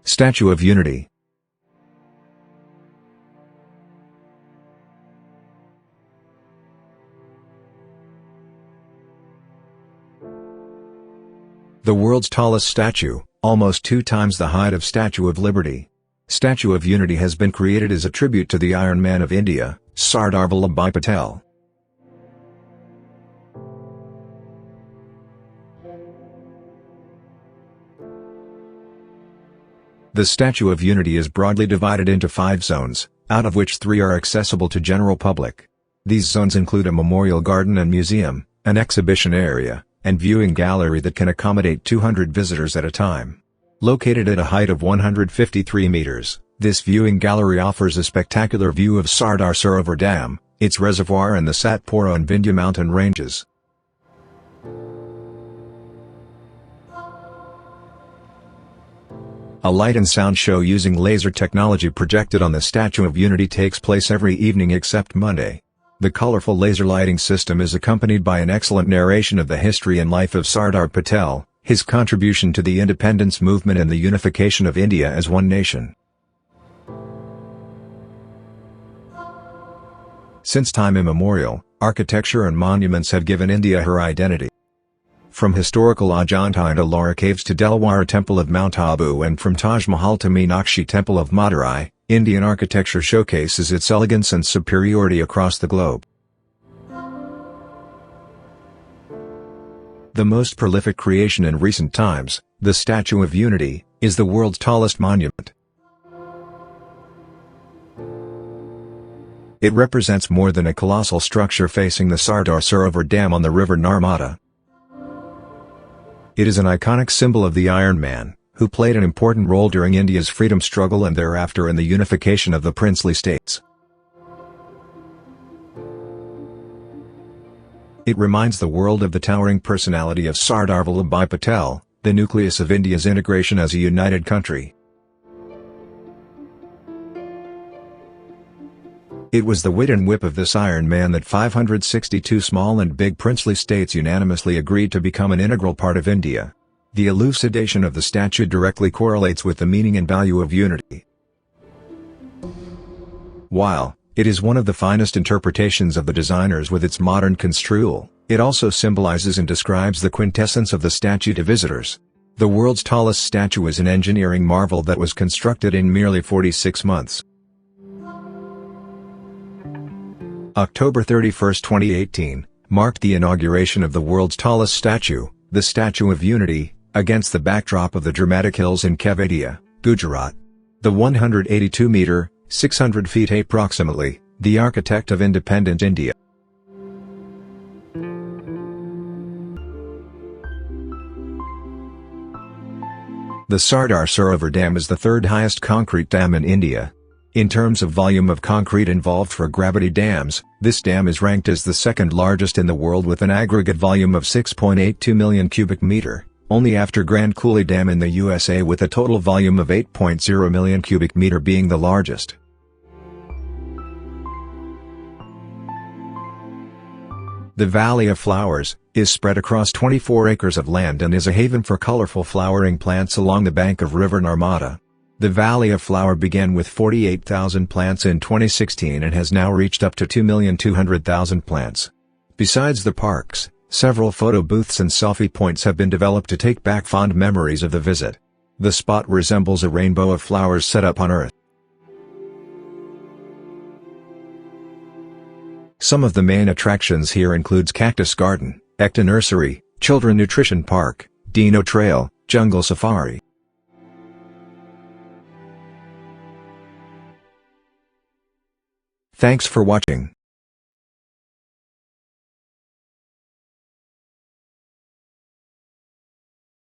Statue of Unity. The world's tallest statue, almost 2 times the height of Statue of Liberty. Statue of Unity has been created as a tribute to the Iron Man of India, Sardar Vallabhbhai Patel. The Statue of Unity is broadly divided into 5 zones, out of which 3 are accessible to general public. These zones include a memorial garden and museum, an exhibition area, and viewing gallery that can accommodate 200 visitors at a time. Located at a height of 153 meters, this viewing gallery offers a spectacular view of Sardar Sarovar Dam, its reservoir and the Satpura and Vindhya mountain ranges. A light and sound show using laser technology projected on the Statue of Unity takes place every evening except Monday. The colorful laser lighting system is accompanied by an excellent narration of the history and life of Sardar Patel, his contribution to the independence movement and the unification of India as one nation. Since time immemorial, architecture and monuments have given India her identity. From historical Ajanta and Ellora caves to Delwara Temple of Mount Abu and from Taj Mahal to Meenakshi Temple of Madurai, Indian architecture showcases its elegance and superiority across the globe. The most prolific creation in recent times, the Statue of Unity, is the world's tallest monument. It represents more than a colossal structure facing the Sardar Sarovar Dam on the river Narmada. It is an iconic symbol of the Iron Man, who played an important role during India's freedom struggle and thereafter in the unification of the princely states. It reminds the world of the towering personality of Sardar Vallabhbhai Patel, the nucleus of India's integration as a united country. It was the wit and whip of this Iron Man that 562 small and big princely states unanimously agreed to become an integral part of India. The elucidation of the statue directly correlates with the meaning and value of unity. While it is one of the finest interpretations of the designers with its modern construal, it also symbolizes and describes the quintessence of the statue to visitors. The world's tallest statue is an engineering marvel that was constructed in merely 46 months. October 31, 2018, marked the inauguration of the world's tallest statue, the Statue of Unity, against the backdrop of the dramatic hills in Kevadia, Gujarat. The 182-meter, 600 feet approximately, the architect of independent India. The Sardar Sarovar Dam is the third highest concrete dam in India. In terms of volume of concrete involved for gravity dams, this dam is ranked as the second largest in the world with an aggregate volume of 6.82 million cubic meter, only after Grand Coulee Dam in the USA with a total volume of 8.0 million cubic meter being the largest. The Valley of Flowers is spread across 24 acres of land and is a haven for colorful flowering plants along the bank of River Narmada. The Valley of Flower began with 48,000 plants in 2016 and has now reached up to 2,200,000 plants. Besides the parks, several photo booths and selfie points have been developed to take back fond memories of the visit. The spot resembles a rainbow of flowers set up on Earth. Some of the main attractions here includes Cactus Garden, Ekta Nursery, Children Nutrition Park, Dino Trail, Jungle Safari. Thanks for watching.